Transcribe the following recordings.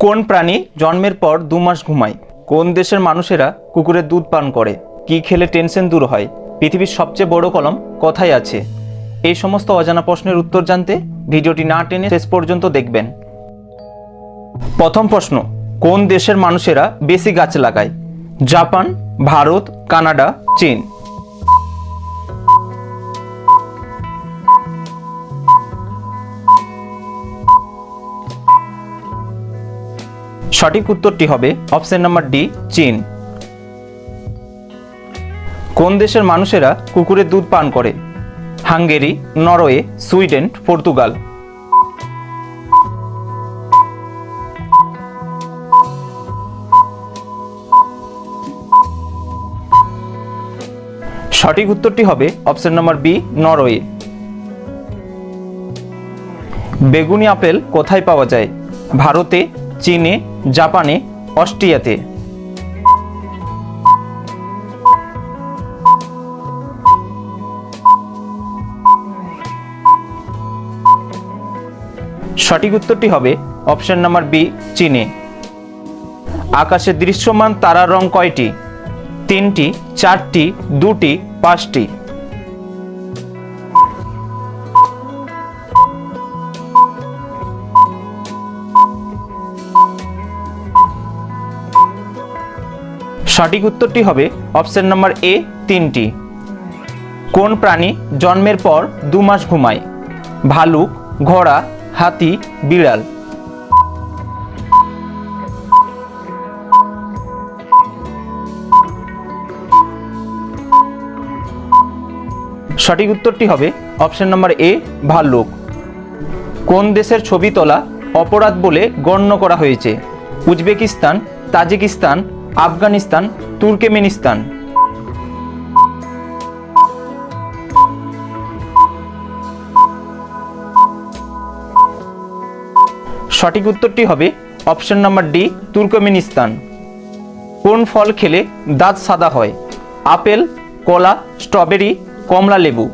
কোন প্রাণী জন্মের পর 2 মাস ঘুমায়? কোন দেশের মানুষেরা কুকুরের দুধ পান করে? কি খেলে টেনশন দূর হয়? পৃথিবীর সবচেয়ে বড় কলম কোথায় আছে? এই সমস্ত অজানা প্রশ্নের উত্তর জানতে ভিডিওটি না টেনে শেষ পর্যন্ত দেখবেন। প্রথম প্রশ্ন, কোন দেশের মানুষেরা বেশি গাছ লাগায়? জাপান, ভারত, কানাডা, চীন। সঠিক উত্তরটি হবে অপশন নাম্বার ডি, চীন। কোন দেশের মানুষেরা কুকুরের দুধ পান করে? Hungary, Norway, Sweden, Portugal. সঠিক উত্তরটি হবে অপশন নাম্বার বি, নরওয়ে। বেগুনি আপেল কোথায় পাওয়া যায়? ভারতে, চীনে, জাপানে, অস্ট্রিয়াতে। সঠিক উত্তরটি হবে অপশন নাম্বার বি, চীনে। আকাশে দৃশ্যমান তারার রং কয়টি? 3টি, 4টি, 2টি, 5টি। সঠিক উত্তরটি হবে অপশন নাম্বার এ, 3টি। কোন প্রাণী জন্মের পর 2 মাস ঘুমায়? ভালুক, ঘোড়া, হাতি, বিড়াল। সঠিক উত্তরটি হবে অপশন নাম্বার এ, ভাল্লুক। কোন দেশের ছবি তোলা অপরাধ বলে গণ্য করা হয়েছে? Uzbekistan, Tajikistan, Afghanistan, Turkmenistan. সঠিক উত্তরটি হবে অপশন নাম্বার ডি, তুর্কমেনিস্তান। কোন ফল খেলে দাঁত সাদা হয়? আপেল, কলা, স্ট্রবেরি, কমলা লেবু।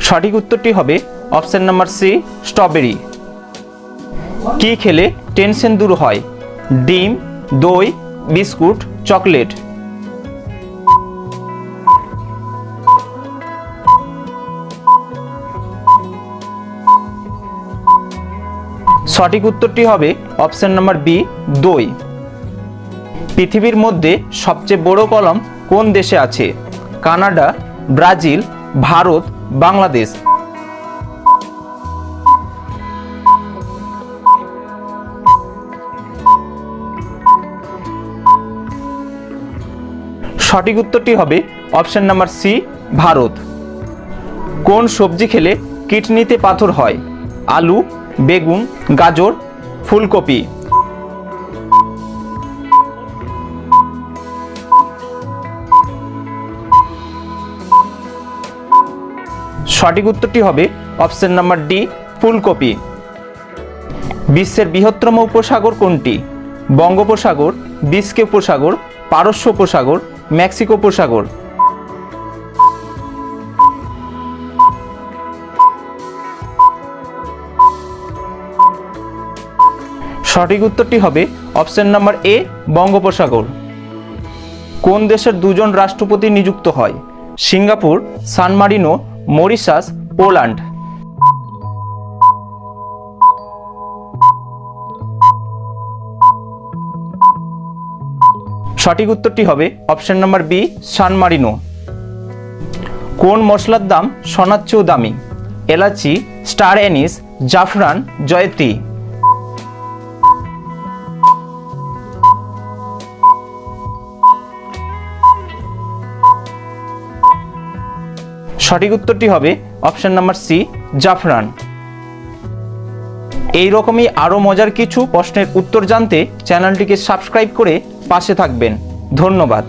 সঠিক উত্তরটি হবে অপশন নাম্বার সি, স্ট্রবেরি। কি খেলে টেনশন দূর হয়? ডিম, দই, বিস্কুট, চকলেট। সঠিক উত্তরটি হবে অপশন নাম্বার বি, দই। পৃথিবীর মধ্যে সবচেয়ে বড় কলম কোন দেশে আছে? Canada, Brazil, Bharat, Bangladesh. সঠিক উত্তরটি হবে অপশন নাম্বার সি, ভারত। কোন সবজি খেলে কিডনিতে পাথর হয়? আলু, বেগুন, গাজর, ফুলকপি। সঠিক উত্তরটি হবে অপশন নাম্বার ডি, ফুলকপি। বিশ্বের বৃহত্তম উপসাগর কোনটি? বঙ্গোপসাগর, বিস্কে উপসাগর, পারস্য উপসাগর, মেক্সিকো উপসাগর। সঠিক উত্তরটি হবে অপশন নাম্বার এ, বঙ্গোপসাগর। কোন দেশের 2জন রাষ্ট্রপতি নিযুক্ত হয়? সিঙ্গাপুর, সান মারিনো, মরিশাস, পোল্যান্ড। সঠিক উত্তরটি হবে অপশন নাম্বার বি, সান মারিনো। কোন মশলার দাম সোনার চেয়েও দামি? এলাচি, স্টার অ্যানিস, জাফরান, জয়ত্রী। সঠিক উত্তরটি হবে অপশন নাম্বার সি, জাফরান। এই রকমই আরও মজার কিছু প্রশ্নের উত্তর জানতে চ্যানেলটিকে সাবস্ক্রাইব করে পাশে থাকবেন। ধন্যবাদ।